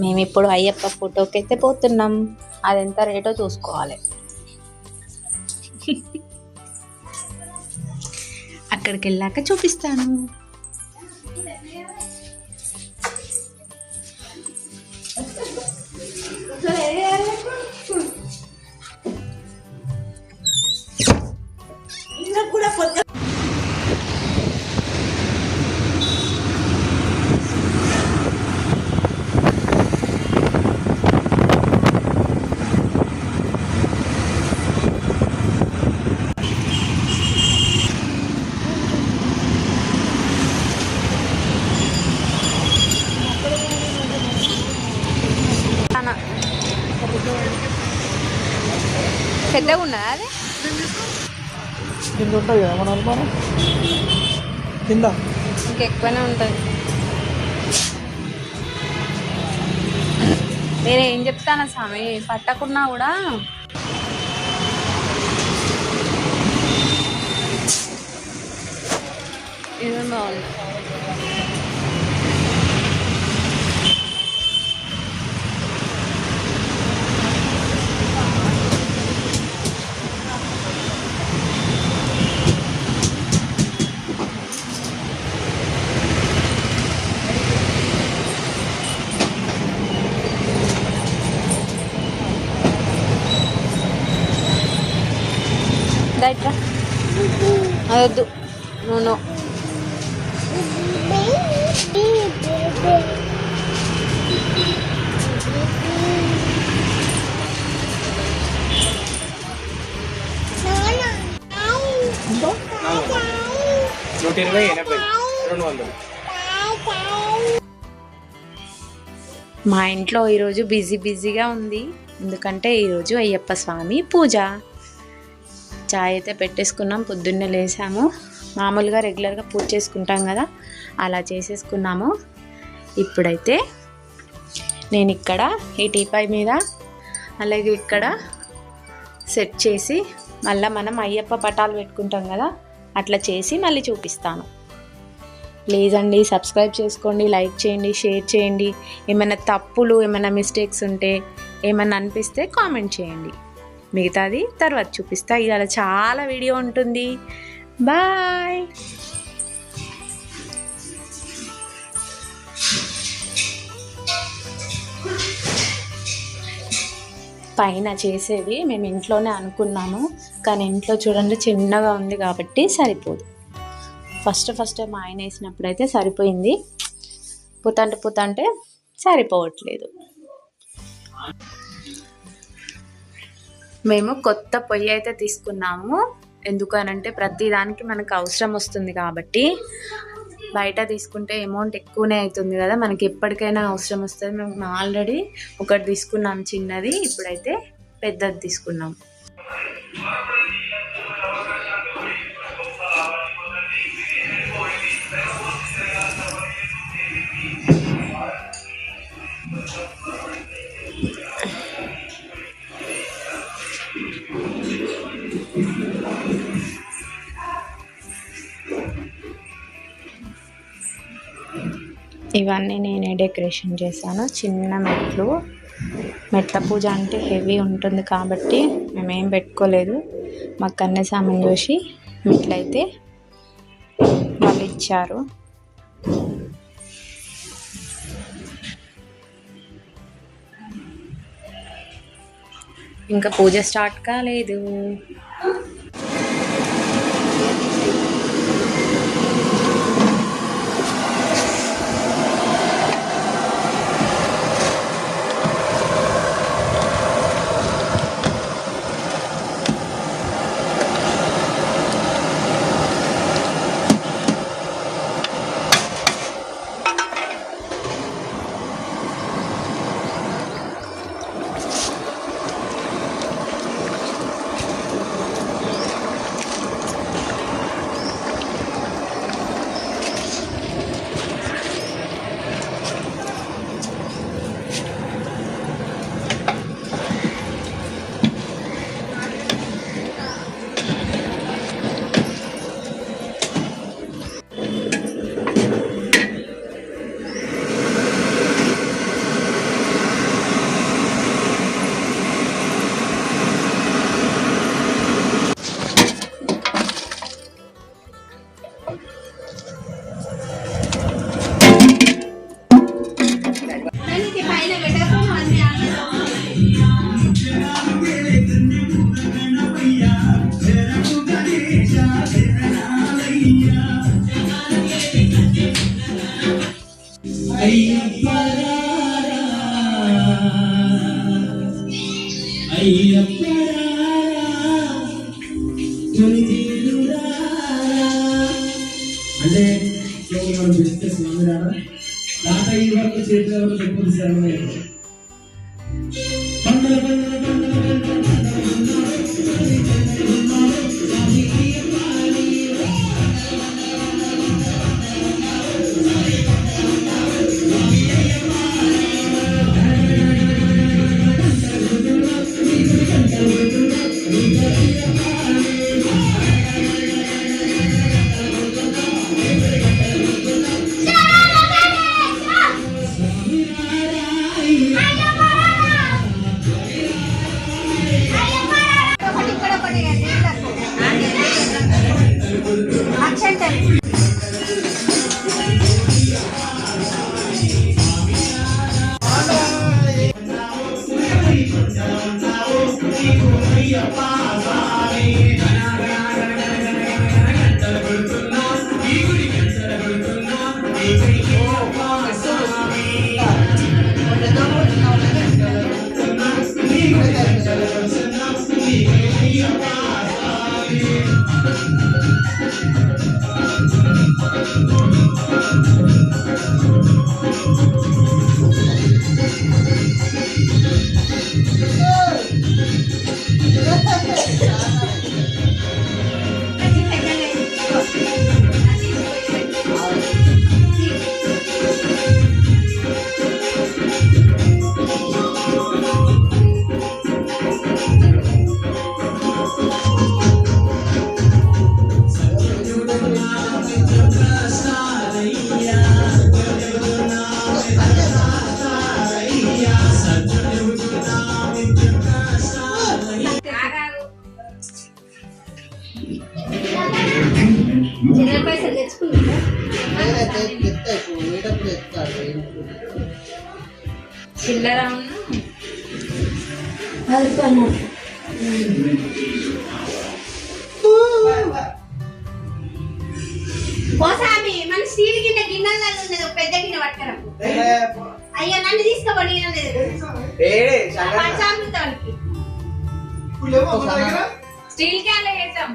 మేము ఇప్పుడు అయ్యప్ప ఫోటోకి అయితే పోతున్నాం. అది ఎంత రేటో చూసుకోవాలి. అక్కడికి వెళ్ళాక చూపిస్తాను. పెద్దగా ఉన్నదా అది? కింద ఉంటుంది కదా మన అనుమానం, కింద ఇంకెక్కువనే ఉంటుంది. నేనేం చెప్తాను స్వామి, పట్టకున్నా కూడా ఇది బాగుంది. అదొద్దు, నూనె మా ఇంట్లో ఈరోజు బిజీగా ఉంది. ఎందుకంటే ఈరోజు అయ్యప్ప స్వామి పూజ. చాయ్ అయితే పెట్టేసుకున్నాం, పొద్దున్నే లేసాము. మామూలుగా రెగ్యులర్గా పూజ చేసుకుంటాం కదా, అలా చేసేసుకున్నాము. ఇప్పుడైతే నేను ఇక్కడ ఈ టీపాయ్ మీద అలాగే ఇక్కడ సెట్ చేసి మళ్ళీ మనం అయ్యప్ప పటాలు పెట్టుకుంటాం కదా, అట్లా చేసి మళ్ళీ చూపిస్తాను. ప్లీజ్ అండి సబ్స్క్రైబ్ చేసుకోండి, లైక్ చేయండి, షేర్ చేయండి. ఏమైనా తప్పులు ఏమైనా మిస్టేక్స్ ఉంటే ఏమైనా అనిపిస్తే కామెంట్ చేయండి. మిగతాది తర్వాత చూపిస్తా. ఇలా చాలా వీడియో ఉంటుంది. బాయ్. పైన చేసేది మేము ఇంట్లోనే అనుకున్నాము, కానీ ఇంట్లో చూడండి చిన్నగా ఉంది కాబట్టి సరిపోదు. ఫస్ట్ మా ఆయన వేసినప్పుడు అయితే సరిపోయింది, పుతంటే సరిపోవట్లేదు. మేము కొత్త పొయ్యి అయితే తీసుకున్నాము. ఎందుకనంటే ప్రతి దానికి మనకు అవసరం వస్తుంది కాబట్టి. బయట తీసుకుంటే అమౌంట్ ఎక్కువనే అవుతుంది కదా, మనకి ఎప్పటికైనా అవసరం వస్తుంది. మేము ఆల్రెడీ ఒకటి తీసుకున్నాం చిన్నది, ఇప్పుడైతే పెద్దది తీసుకున్నాం. ఇవన్నీ నేనే డెకరేషన్ చేశాను. చిన్న మెట్ల పూజ అంటే హెవీ ఉంటుంది కాబట్టి మేమేం పెట్టుకోలేదు. మా కన్యస్వామిని చూసి మెట్లయితే వాళ్ళు ఇచ్చారు. ఇంకా పూజ స్టార్ట్ కాలేదు. అంటే మనం పిలిస్తే స్వామి రాడా దాకా ఈ వరకు చేతిలో చెప్పు శరణమయ్య చిల్లర పోసామి మన స్టీల్ గిన్నె గిన్నెలలో ఉన్నది పెద్ద గిన్నె పట్టుకరా అయ్యా నన్ను తీసుకోబడి స్టీల్ క్యాన్ వేసాం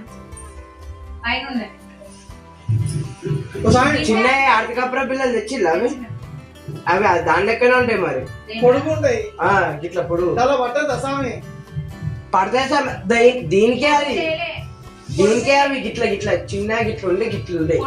పైన ఉన్నాయి చిన్న ఆర్థికపుర పిల్లలు తెచ్చిల్లా అవి దాని లెక్కనే ఉంటాయి మరి పొడుగు ఉంటాయి గిట్ల పొడుగు చాలా పట్టదు అసామి పడతాయి సార్ దీనికే అది దీనికే అవి గిట్ల గిట్ల చిన్న గిట్ల ఉండే గిట్ల ఉండే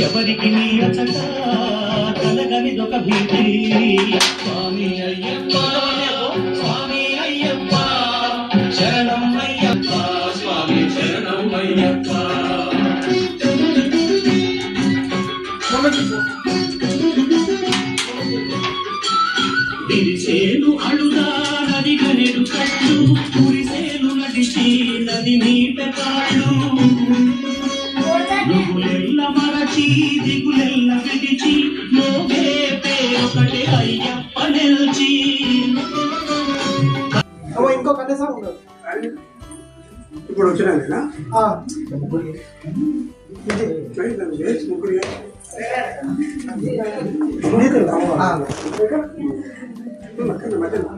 ఎవరికి నీ అచట కలగనిదొక భీతి స్వామి అయ్యప్ప స్వామి అయ్యప్ప శరణం అయ్యప్ప స్వామి శరణం అయ్యప్ప విరిసేను అడుగా నది గనెడు కట్టు కురిసేను నడిచి నది నీట కాళ్ళు నువ్వులెల్ల మరచి దిగులెల్ల విడిచి మోగే పేరొకటే అయ్యప్ప నిల్చి ఇప్పుడు వచ్చినా ముగ్గురు ముగ్గురు మధ్యలో